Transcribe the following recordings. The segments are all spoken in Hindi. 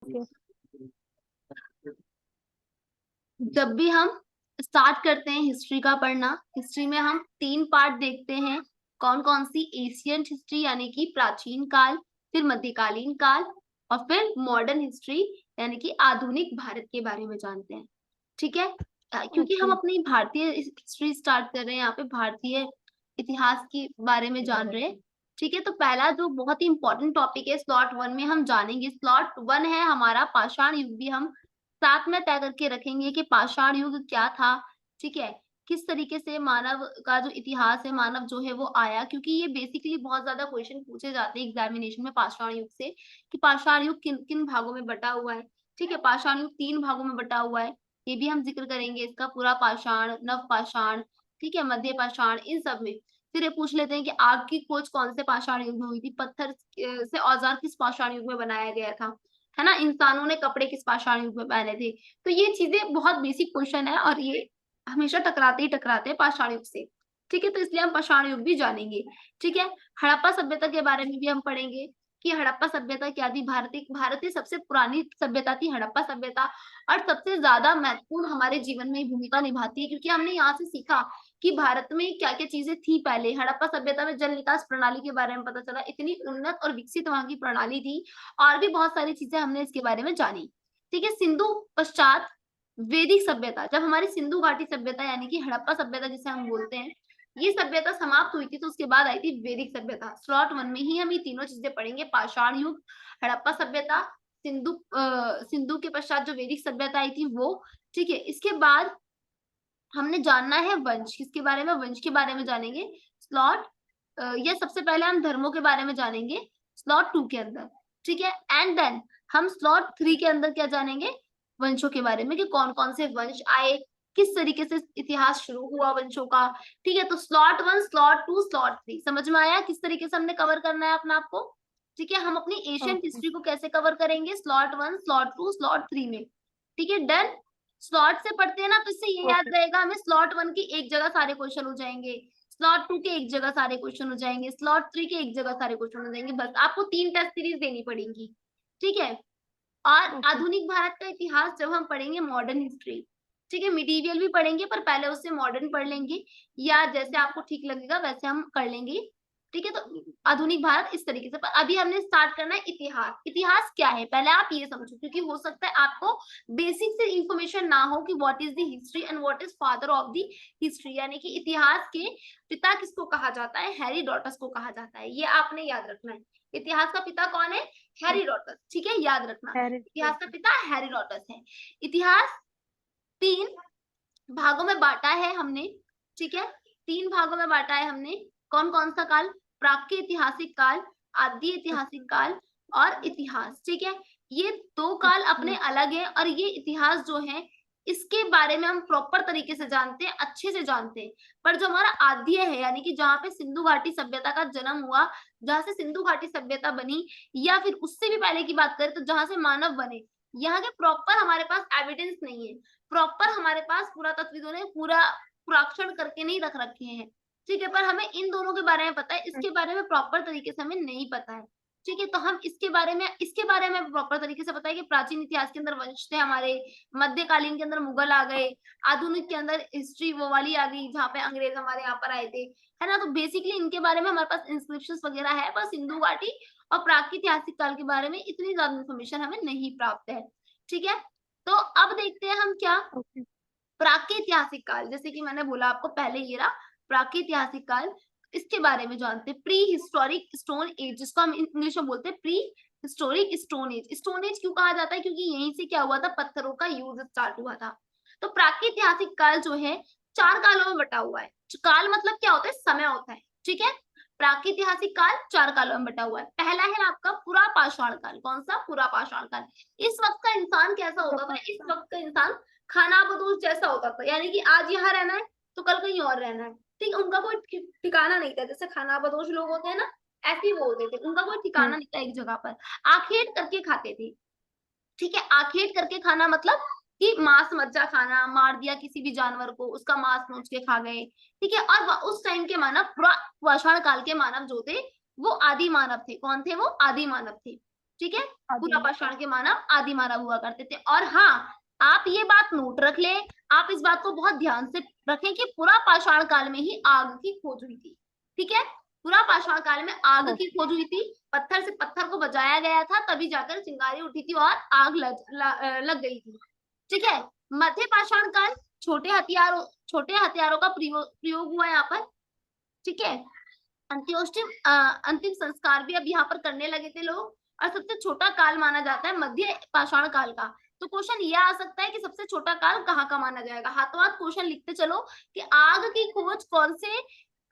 ओके। जब भी हम स्टार्ट करते हैं हिस्ट्री का पढ़ना, हिस्ट्री में हम 3 पार्ट देखते हैं। कौन कौन सी? एशियंट हिस्ट्री यानी कि प्राचीन काल, फिर मध्यकालीन काल, और फिर मॉडर्न हिस्ट्री यानी कि आधुनिक भारत के बारे में जानते हैं। ठीक है। क्योंकि हम ओके। अपनी भारतीय हिस्ट्री स्टार्ट कर रहे हैं, यहाँ पे भारतीय इतिहास के बारे में जान रहे हैं। ठीक है, तो पहला जो बहुत ही इंपॉर्टेंट टॉपिक है स्लॉट 1 में हम जानेंगे। स्लॉट 1 है हमारा पाषाण युग। भी हम साथ में तय करके रखेंगे कि पाषाण युग क्या था। ठीक है, किस तरीके से मानव का जो इतिहास है, मानव जो है वो आया, क्योंकि ये बेसिकली बहुत ज्यादा क्वेश्चन पूछे जाते हैं एग्जामिनेशन में पाषाण युग से, कि पाषाण युग किन किन भागों में बटा हुआ है। ठीक है, पाषाण युग 3 भागों में बटा हुआ है, ये भी हम जिक्र करेंगे इसका। पूरा पाषाण, नव पाषाण, ठीक है, मध्य पाषाण, इन सब में। फिर ये पूछ लेते हैं कि आग की खोज कौन से पाषाण युग में हुई थी, पत्थर से औजार किस पाषाण युग में बनाया गया था, है ना, इंसानों ने कपड़े किस पाषाण युग में पहने थे। तो ये चीजें बहुत बेसिक क्वेश्चन है और ये हमेशा टकराते ही टकराते हैं पाषाण युग से। ठीक है, तो इसलिए हम पाषाण युग भी जानेंगे। ठीक है, हड़प्पा सभ्यता के बारे में भी हम पढ़ेंगे कि हड़प्पा सभ्यता क्या थी। भारतीय सबसे पुरानी सभ्यता थी हड़प्पा सभ्यता, और सबसे ज्यादा महत्वपूर्ण हमारे जीवन में भूमिका निभाती है, क्योंकि हमने यहाँ से सीखा कि भारत में क्या क्या चीजें थी। पहले हड़प्पा सभ्यता में जल निकास प्रणाली के बारे में पता चला, इतनी उन्नत और विकसित वहां की प्रणाली थी। और भी बहुत सारी चीजें हमने इसके बारे में जानी। ठीक है, सिंधु पश्चात वैदिक सभ्यता। जब हमारी सिंधु घाटी सभ्यता यानी कि हड़प्पा सभ्यता जिसे हम बोलते हैं, ये सभ्यता समाप्त हुई थी, तो उसके बाद आई थी वैदिक सभ्यता। स्लॉट 1 में ही हम ये तीनों चीजें पढ़ेंगे, पाषाण युग, हड़प्पा सभ्यता, सिंधु के पश्चात जो वैदिक सभ्यता आई थी वो। ठीक है, इसके बाद हमने जानना है वंश, किसके बारे में? वंश के बारे में जानेंगे। स्लॉट ये सबसे पहले हम धर्मों के बारे में जानेंगे स्लॉट 2 के अंदर। ठीक है, एंड देन हम स्लॉट 3 के अंदर क्या जानेंगे? वंशों के बारे में, कि कौन कौन से वंश आए, किस तरीके से इतिहास शुरू हुआ वंशों का। ठीक है, तो स्लॉट 1, स्लॉट 2, स्लॉट 3 समझ में आया किस तरीके से हमने कवर करना है अपना आपको। ठीक है, हम अपनी एशियन ओके। हिस्ट्री को कैसे कवर करेंगे? स्लॉट 1, स्लॉट 2, स्लॉट 3 में। ठीक है, डन। स्लॉट से पढ़ते हैं ना, तो इससे ये याद ओके। रहेगा हमें, स्लॉट 1 की एक जगह सारे क्वेश्चन हो जाएंगे, स्लॉट 2 के एक जगह सारे क्वेश्चन हो जाएंगे, स्लॉट 3 के एक जगह सारे क्वेश्चन हो जाएंगे। बस आपको 3 टेस्ट सीरीज देनी पड़ेगी। ठीक है, और ओके। आधुनिक भारत का इतिहास जब हम पढ़ेंगे मॉडर्न हिस्ट्री। ठीक है, मिडीवियल भी पढ़ेंगे पर पहले उससे मॉडर्न पढ़ लेंगे, या जैसे आपको ठीक लगेगा वैसे हम कर लेंगे। ठीक है, तो आधुनिक भारत इस तरीके से। पर अभी हमने स्टार्ट करना है इतिहास। इतिहास क्या है पहले आप ये समझो, क्योंकि हो सकता है आपको बेसिक से इंफॉर्मेशन ना हो कि what is the history and what is father of the history, यानी कि इतिहास के पिता किसको कहा जाता है? हेरोडोटस को कहा जाता है, ये आपने याद रखना है। इतिहास का पिता कौन है? हेरोडोटस। ठीक है, याद रखना, इतिहास का पिता हेरोडोटस है। इतिहास 3 भागों में बांटा है हमने। ठीक है, 3 भागों में बांटा है हमने। कौन कौन सा काल? प्राक्य ऐतिहासिक काल, आदि ऐतिहासिक काल, और इतिहास। ठीक है, ये 2 काल अपने अलग है, और ये इतिहास जो है इसके बारे में हम प्रॉपर तरीके से जानते हैं, अच्छे से जानते हैं। पर जो हमारा आद्य है, यानी कि जहाँ पे सिंधु घाटी सभ्यता का जन्म हुआ, जहाँ से सिंधु घाटी सभ्यता बनी, या फिर उससे भी पहले की बात करें तो जहाँ से मानव बने, यहाँ के प्रॉपर हमारे पास एविडेंस नहीं है। प्रॉपर हमारे पास पुरातत्वविदों ने पूरा पुराक्षण करके नहीं रख रखे हैं। ठीक है, पर हमें इन दोनों के बारे में पता है, इसके बारे में प्रॉपर तरीके से हमें नहीं पता है। ठीक है, तो हम इसके बारे में प्रॉपर तरीके से पता है कि प्राचीन इतिहास के अंदर वंश थे हमारे, मध्यकालीन के अंदर मुगल आ गए, आधुनिक के अंदर हिस्ट्री वो वाली आ गई जहाँ पे अंग्रेज हमारे यहाँ पर आए थे, है ना। तो बेसिकली इनके बारे में हमारे पास इंस्क्रिप्शंस वगैरह है, पर सिंधु घाटी और प्रागैतिहासिक काल के बारे में इतनी ज्यादा इन्फॉर्मेशन हमें नहीं प्राप्त है। ठीक है, तो अब देखते हैं हम क्या, ओके। प्रागैतिहासिक काल। जैसे कि मैंने बोला आपको पहले, ये रहा प्रागैतिहासिक काल। इसके बारे में जानते हैं, प्री हिस्टोरिक स्टोन एज, जिसको हम इंग्लिश में बोलते हैं pre historic stone age. Stone age क्यों कहा जाता है? क्योंकि यहीं से क्या हुआ था, पत्थरों का यूज स्टार्ट हुआ था। तो प्रागैतिहासिक काल जो है 4 कालों में बटा हुआ है। काल मतलब क्या होता है? समय होता है। ठीक है, प्रागैतिहासिक काल 4 कालों में बटा हुआ है। पहला है आपका पुरा पाषाण काल। कौन सा? पुरा पाषाण काल। इस वक्त का इंसान कैसा होता था? इस वक्त का इंसान खानाबदोश जैसा होता था, यानी कि आज यहाँ रहना है तो कल कहीं और रहना है। ठीक है, उनका कोई ठिकाना नहीं था। जैसे खानाबदोश लोग होते हैं ना, ऐसे ही वो होते थे, उनका कोई ठिकाना नहीं था एक जगह पर। आखेट करके खाते थे। ठीक है, आखेट करके खाना मतलब कि मांस मज्जा खाना, मार दिया किसी भी जानवर को, उसका मांस नोच के खा गए। ठीक है, और उस टाइम के मानव, पाषाण काल के मानव जो थे वो आदि मानव थे। कौन थे वो? आदि मानव थे। ठीक है, आदि पूरा पाषाण के मानव आदि मानव हुआ करते थे। और हाँ, आप ये बात नोट रख ले, आप इस बात को बहुत ध्यान से रखें कि पूरा पाषाण काल में ही आग की खोज हुई थी। ठीक है, पूरा पाषाण काल में आग की खोज हुई थी, पत्थर से पत्थर को बजाया गया था, तभी जाकर चिंगारी उठी थी और आग लग गई थी। ठीक है, मध्य पाषाण काल, छोटे हथियारों का प्रयोग हुआ यहाँ पर। ठीक है, अंतिम संस्कार भी अब यहाँ पर करने लगे थे लोग। और सबसे छोटा काल माना जाता है मध्य पाषाण काल का। तो क्वेश्चन ये आ सकता है कि सबसे छोटा काल कहाँ का माना जाएगा। हाथों हाथ क्वेश्चन लिखते चलो कि आग की खोज कौन से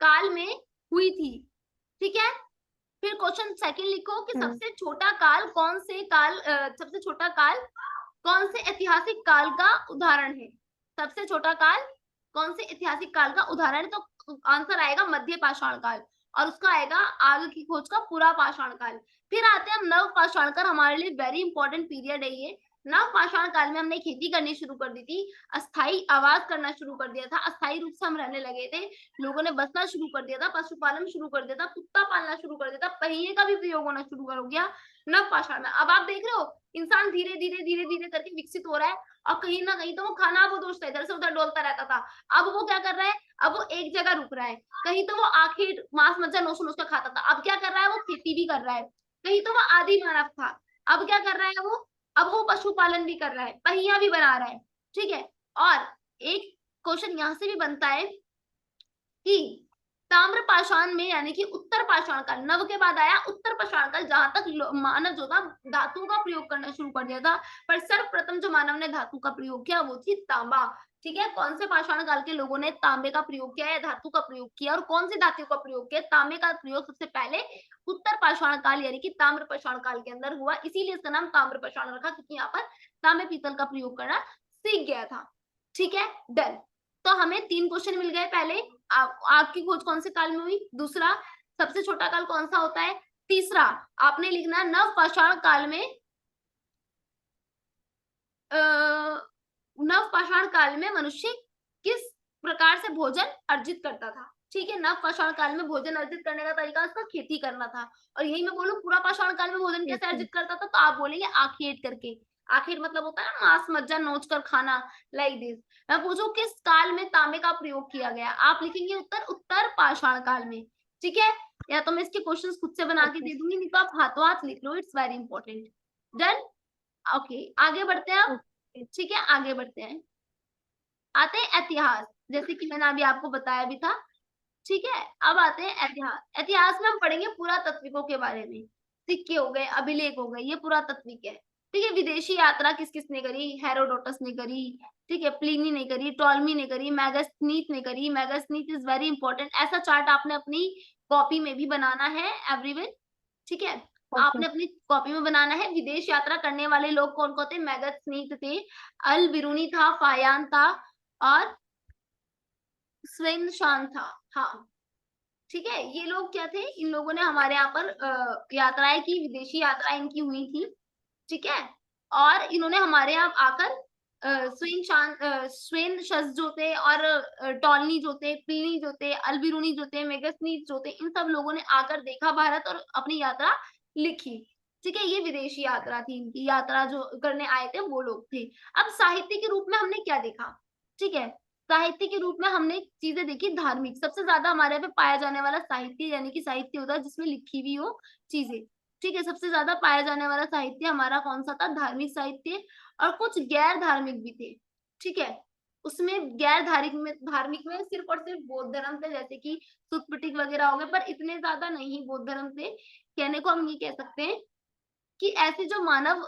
काल में हुई थी। ठीक है, फिर क्वेश्चन सेकंड लिखो कि सबसे छोटा काल कौन से काल सबसे छोटा काल कौन से ऐतिहासिक काल का उदाहरण है। सबसे छोटा काल कौन से ऐतिहासिक काल का उदाहरण है, तो आंसर आएगा मध्य पाषाण काल, और उसका आएगा आग की खोज का पूरा पाषाण काल। फिर आते हैं हम नव पाषाण काल, हमारे लिए वेरी इंपॉर्टेंट पीरियड है ये। नव पाषाण काल में हमने खेती करनी शुरू कर दी थी, अस्थाई आवास करना शुरू कर दिया था, अस्थाई रूप से हम रहने लगे थे, लोगों ने बसना शुरू कर दिया था, पशुपालन शुरू कर दिया था, कुत्ता पालना शुरू कर दिया था, पहिए का भी प्रयोग होना शुरू हो गया नव पाषाण में। अब आप देख रहे हो इंसान धीरे धीरे करके विकसित हो रहा है, और कहीं ना कहीं तो वो खाना बदोश था, इधर से उधर डोलता रहता था, अब वो क्या कर रहा है, अब वो एक जगह रुक रहा है। कहीं तो वो आखिर मांस मज्जा नोच नोच कर खाता था, अब क्या कर रहा है, वो खेती भी कर रहा है। कहीं तो वो आदि मानव था, अब क्या कर रहा है वो, अब वो पशुपालन भी कर रहा है, पहिया भी बना रहा है। ठीक है, और एक क्वेश्चन यहाँ से भी बनता है कि ताम्र पाषाण में, यानी कि उत्तर पाषाण काल, नव के बाद आया उत्तर पाषाण काल, जहां तक मानव जो था धातु का प्रयोग करना शुरू कर दिया था, पर सर्वप्रथम जो मानव ने धातु का प्रयोग किया वो थी तांबा। ठीक है, कौन से पाषाण काल के लोगों ने तांबे का प्रयोग किया है, धातु का प्रयोग किया, और कौन सी धातु का प्रयोग किया, तांबे का प्रयोग सबसे पहले उत्तर पाषाण काल यानी कि ताम्र पाषाण काल के अंदर हुआ, इसीलिए इसका नाम ताम्र पाषाण रखा, क्योंकि यहाँ पर तांबे पीतल का प्रयोग करना सीख गया था। ठीक है, डन। तो हमें 3 क्वेश्चन मिल गए। पहले आग की खोज कौन से काल में हुई, दूसरा सबसे छोटा काल कौन सा होता है, तीसरा आपने लिखना नव पाषाण काल में नव पाषाण काल में मनुष्य किस प्रकार से भोजन अर्जित करता था। ठीक है, नव पाषाण काल में भोजन अर्जित करने का तरीका उसका खेती करना था। और यही मैं बोलूं पूरा पाषाण काल में भोजन कैसे अर्जित करता था, तो आप बोलेंगे आखेट करके। आखेट मतलब होता है ना मांस मज्जा नोच कर खाना, लाइक दिस। मैं पूछूं किस काल में तांबे का प्रयोग किया गया, आप लिखेंगे उत्तर उत्तर पाषाण काल में। ठीक है, या तो मैं इसके क्वेश्चन खुद से बना के दे दूंगी, नहीं तो आप हाथों हाथ लिख लो, it's very important. Done, okay, आगे बढ़ते हैं अब। ठीक है, आगे बढ़ते हैं, आते हैं इतिहास, जैसे कि मैंने अभी आपको बताया भी था। ठीक है, अब आते हैं इतिहास। इतिहास में हम पढ़ेंगे पुरातात्विकों के बारे में, सिक्के हो गए, अभिलेख हो गए, ये पुरातात्विक है। ठीक है, विदेशी यात्रा किस किस ने करी, हेरोडोटस ने करी। ठीक है, प्लिनी ने करी, टॉलमी ने करी, मेगास्थनीज ने करी। मेगास्थनीज इज वेरी इंपॉर्टेंट, ऐसा चार्ट आपने अपनी कॉपी में भी बनाना है एवरीवन। ठीक है, आपने अपनी कॉपी में बनाना है। विदेश यात्रा करने वाले लोग कौन कौन थे, मेगास्थनीज थे, अल बिरूनी था, फायान था, और स्वेन था। हाँ, ठीक है, ये लोग क्या थे, इन लोगों ने हमारे यहाँ पर यात्राएं की, विदेशी यात्राएं इनकी हुई थी। ठीक है, और इन्होंने हमारे यहाँ आकर स्वेन शस जो थे, और टॉलनी जो थे, प्लिनी जो थे, अल्बिरूनी जो थे, मेगास्थनीज जो थे, इन सब लोगों ने आकर देखा भारत और अपनी यात्रा लिखी। ठीक है, ये विदेशी यात्रा थी, इनकी यात्रा जो करने आए थे वो लोग थे। अब साहित्य के रूप में हमने क्या देखा, ठीक है, साहित्य के रूप में हमने चीजें देखी धार्मिक, सबसे ज्यादा हमारे यहाँ पे पाया जाने वाला साहित्य, यानी कि साहित्य होता है जिसमें लिखी हुई हो चीजें। ठीक है, सबसे ज्यादा पाया जाने वाला साहित्य हमारा कौन सा था, धार्मिक साहित्य, और कुछ गैर धार्मिक भी थे। ठीक है, उसमें गैर धार्मिक में सिर्फ और सिर्फ बौद्ध धर्म थे, जैसे कि सुत्पिटिक वगैरह हो गए, पर इतने ज्यादा नहीं बौद्ध धर्म थे। कहने को हम ये कह सकते हैं कि ऐसे जो मानव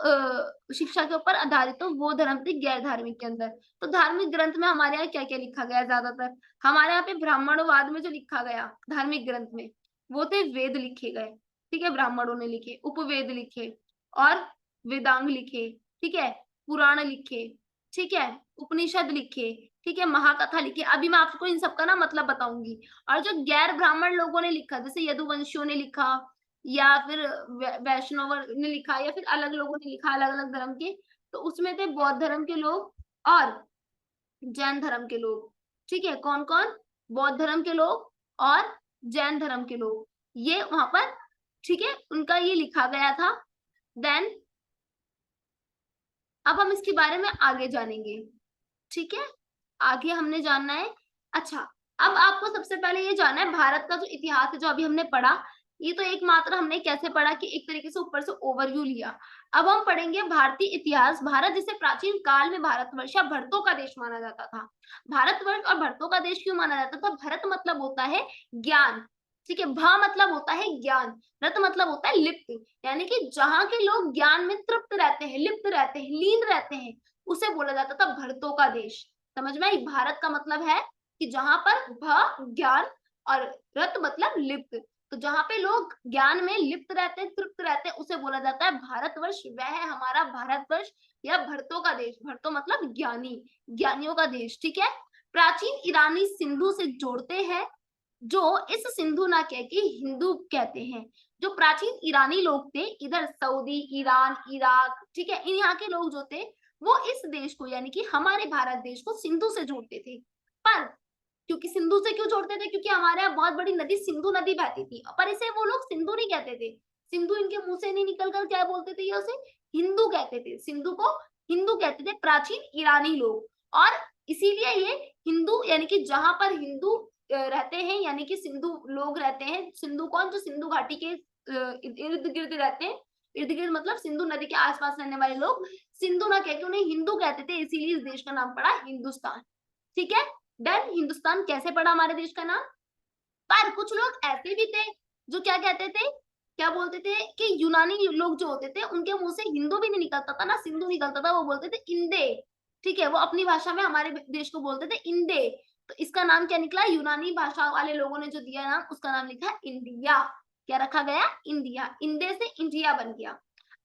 शिक्षा के ऊपर आधारित हो वो धर्म थे गैर धार्मिक के अंदर। तो धार्मिक ग्रंथ में हमारे यहाँ क्या क्या लिखा गया, ज्यादातर हमारे यहाँ पे ब्राह्मणवाद में जो लिखा गया धार्मिक ग्रंथ में, वो थे वेद लिखे गए। ठीक है, ब्राह्मणों ने लिखे, उपवेद लिखे, और वेदांग लिखे। ठीक है, पुराण लिखे। ठीक है, उपनिषद लिखे। ठीक है, महाकथा लिखे। अभी मैं आपको इन सबका ना मतलब बताऊंगी। और जो गैर ब्राह्मण लोगों ने लिखा, जैसे यदुवंशियों ने लिखा, या फिर वैष्णव ने लिखा, या फिर अलग लोगों ने लिखा अलग अलग धर्म के, तो उसमें थे बौद्ध धर्म के लोग और जैन धर्म के लोग। ठीक है, कौन कौन, बौद्ध धर्म के लोग और जैन धर्म के लोग, ये वहां पर, ठीक है, उनका ये लिखा गया था देन अब हम इसके बारे में आगे जानेंगे, ठीक है, आगे हमने जानना है। अच्छा, अब आपको सबसे पहले ये जानना है भारत का जो इतिहास है जो अभी हमने पढ़ा, ये तो एकमात्र हमने कैसे पढ़ा कि एक तरीके से ऊपर से ओवरव्यू लिया। अब हम पढ़ेंगे भारतीय इतिहास। भारत जिसे प्राचीन काल में भारतवर्ष या भरतों का देश माना जाता था। भारतवर्ष और भरतों का देश क्यों माना जाता था? भरत मतलब होता है ज्ञान, ठीक है, भ मतलब होता है ज्ञान, रत मतलब होता है लिप्त, यानी कि जहां के लोग ज्ञान में तृप्त रहते हैं, लिप्त रहते हैं, लीन रहते हैं, उसे बोला जाता था भरतों का देश। समझ में आई? भारत का मतलब है कि जहां पर भ ज्ञान और रत मतलब लिप्त, तो जहां पे लोग ज्ञान में लिप्त रहते हैं, तृप्त रहते हैं, उसे बोला जाता है भारतवर्ष। वह है हमारा भारतवर्ष या भरतों का देश। भरतों मतलब ज्ञानी, ज्ञानियों का देश, ठीक है। प्राचीन ईरानी सिंधु से जोड़ते हैं, जो इस सिंधु ना कह के हिंदू कहते हैं। जो प्राचीन ईरानी लोग थे, इधर सऊदी, ईरान, इराक, ठीक है, इन यहाँ के लोग जो थे वो इस देश को यानी कि हमारे भारत देश को सिंधु से जोड़ते थे। पर क्योंकि सिंधु से क्यों जोड़ते थे? क्योंकि हमारे यहाँ बहुत बड़ी नदी सिंधु नदी बहती थी, पर इसे वो लोग सिंधु नहीं कहते थे। सिंधु इनके मुंह से नहीं निकलकर क्या बोलते थे? ये उसे हिंदू कहते थे। सिंधु को हिंदू कहते थे प्राचीन ईरानी लोग, और इसीलिए ये हिंदू यानी कि जहां पर हिंदू रहते हैं, यानी कि सिंधु लोग रहते हैं। सिंधु कौन? जो सिंधु घाटी के इर्द गिर्द रहते हैं। इर्द गिर्द मतलब सिंधु नदी के आसपास रहने वाले लोग सिंधु ना कहकर उन्हें हिंदू कहते थे, इसीलिए इस देश का नाम पड़ा हिंदुस्तान, ठीक है। डन। हिंदुस्तान कैसे पड़ा हमारे देश का नाम? पर कुछ लोग ऐसे भी थे जो क्या कहते थे, क्या बोलते थे कि यूनानी लोग जो होते थे उनके मुंह से हिंदू भी नहीं निकलता था ना सिंधु निकलता था, वो बोलते थे इंदे, ठीक है, वो अपनी भाषा में हमारे देश को बोलते थे इंदे। तो इसका नाम क्या निकला? यूनानी भाषा वाले लोगों ने जो दिया नाम, उसका नाम लिखा है इंडिया। क्या रखा गया? इंडिया। इंडे से इंडिया बन गया।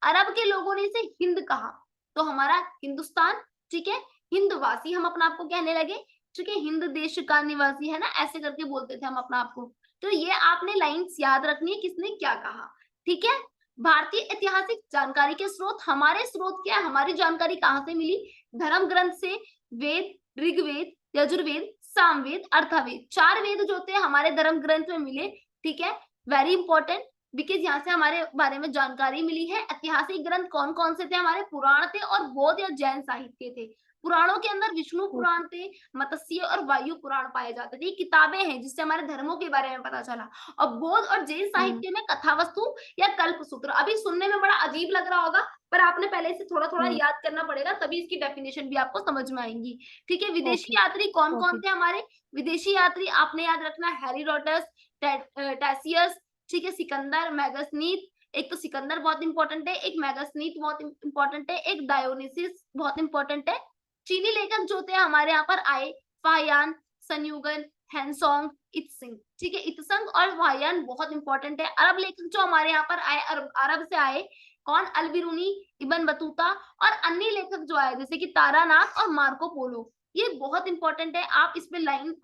अरब के लोगों ने इसे हिंद कहा, तो हमारा हिंदुस्तान, ठीक है। हिंदवासी हम अपना आपको कहने लगे, ठीक है, हिंद देश का निवासी, है ना, ऐसे करके बोलते थे हम अपना आपको। तो ये आपने लाइंस याद रखनी है किसने क्या कहा, ठीक है। भारतीय ऐतिहासिक जानकारी के स्रोत, हमारे स्रोत क्या है? हमारी जानकारी कहाँ से मिली? धर्म ग्रंथ से, वेद, ऋग्वेद, यजुर्वेद, सामवेद, अर्थवेद, 4 वेद जो थे हमारे धर्म ग्रंथ में मिले, ठीक है। वेरी इंपॉर्टेंट, बिकॉज यहाँ से हमारे बारे में जानकारी मिली है। ऐतिहासिक ग्रंथ कौन कौन से थे? हमारे पुराण थे और बौद्ध या जैन साहित्य थे। पुराणों के अंदर विष्णु पुराण थे, मत्स्य और वायु पुराण पाए जाते थे। ये किताबें हैं जिससे हमारे धर्मों के बारे में पता चला। और बौद्ध और जैन साहित्य में कथा वस्तु या कल्प सूत्र, अभी सुनने में बड़ा अजीब लग रहा होगा, पर आपने पहले से थोड़ा थोड़ा याद करना पड़ेगा, तभी इसकी डेफिनेशन भी आपको समझ में आएंगी, ठीक है। विदेशी यात्री कौन कौन थे हमारे? विदेशी यात्री आपने याद रखना, हेरोडोटस, टैसियस, ठीक है, सिकंदर, मेगास्थनीस। एक तो सिकंदर बहुत इंपॉर्टेंट है, एक मेगास्थनीस बहुत इंपॉर्टेंट है, एक डायोनिसिस बहुत इंपॉर्टेंट है। चीनी लेखक जो थे हमारे यहाँ पर आए, फाहियान, संयुगन, हैंसोंग, इत्सिंग, ठीक है। इत्संग और फाहियान बहुत इंपॉर्टेंट है। अरब लेखक जो हमारे यहाँ पर आए, अरब से आए, कौन? अलबिरूनी, इब्न बतूता, और अन्य लेखक जो आए जैसे कि तारानाथ और मार्को पोलो, ये बहुत इंपॉर्टेंट है। आप इसमें लाइन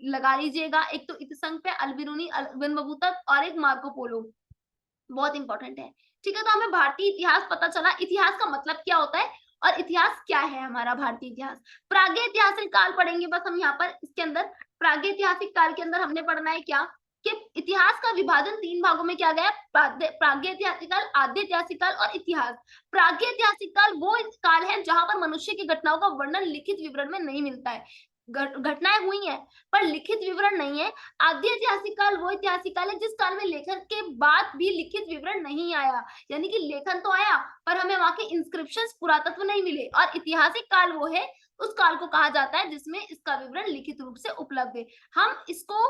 लगा लीजिएगा, एक तो इत्संग पे, अलबिरूनी, इब्न बतूता, और एक मार्को पोलो, बहुत इंपॉर्टेंट है, ठीक है। तो हमें भारतीय इतिहास पता चला। इतिहास का मतलब क्या होता है और इतिहास क्या है हमारा भारतीय इतिहास। प्रागैतिहासिक काल पढ़ेंगे बस हम यहाँ पर। इसके अंदर प्रागैतिहासिक काल के अंदर हमने पढ़ना है क्या कि इतिहास का विभाजन 3 भागों में किया गया। प्रागैतिहासिक काल, आद्यैतिहासिक काल और इतिहास। प्रागैतिहासिक काल वो काल है जहां पर मनुष्य की घटनाओं का वर्णन लिखित विवरण में नहीं मिलता है। घटनाएं हुई हैं पर लिखित विवरण नहीं है। आद्य ऐतिहासिक काल वो ऐतिहासिक काल है जिस काल में लेखन के बाद भी लिखित विवरण नहीं आया, यानी कि लेखन तो आया पर हमें वहां के इंस्क्रिप्शंस, पुरातत्व नहीं मिले। और ऐतिहासिक काल वो है, उस काल को कहा जाता है जिसमें इसका विवरण लिखित रूप से उपलब्ध है। हम इसको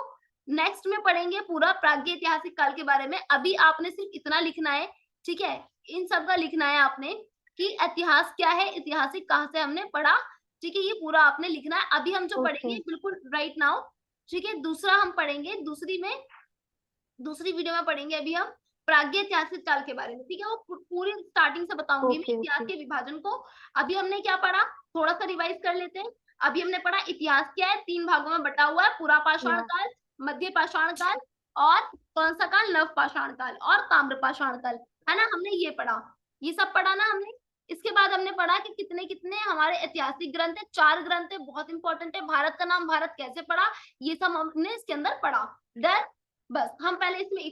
नेक्स्ट में पढ़ेंगे पूरा प्राग्ञ ऐतिहासिक काल के बारे में। अभी आपने सिर्फ इतना लिखना है, ठीक है, इन सब का लिखना है आपने कि इतिहास क्या है, ऐतिहासिक कहाँ से हमने पढ़ा, ठीक है, ये पूरा आपने लिखना है। अभी हम जो पढ़ेंगे बिल्कुल राइट नाउ, ठीक है, दूसरा हम पढ़ेंगे दूसरी वीडियो में पढ़ेंगे अभी हम प्राग्ञ ऐतिहासिक काल के बारे में, ठीक है। वो पूरी स्टार्टिंग से बताऊंगी मैं इतिहास के विभाजन को। अभी हमने क्या पढ़ा, थोड़ा सा रिवाइज कर लेते हैं। अभी हमने पढ़ा इतिहास क्या है, 3 भागों में बटा हुआ है, पुरा पाषाण काल, मध्य पाषाण काल, और कौन सा काल? नव पाषाण काल और ताम्र पाषाण काल, है ना। हमने ये पढ़ा, ये सब पढ़ा ना हमने। इसके बाद हमने पढ़ा कि कितने कितने हमारे ऐतिहासिक ग्रंथ है, 4 ग्रंथ है, बहुत इंपॉर्टेंट है। भारत का नाम भारत कैसे पढ़ा, ये सब हमने इसके अंदर पढ़ा। डन। बस हम पहले इसमें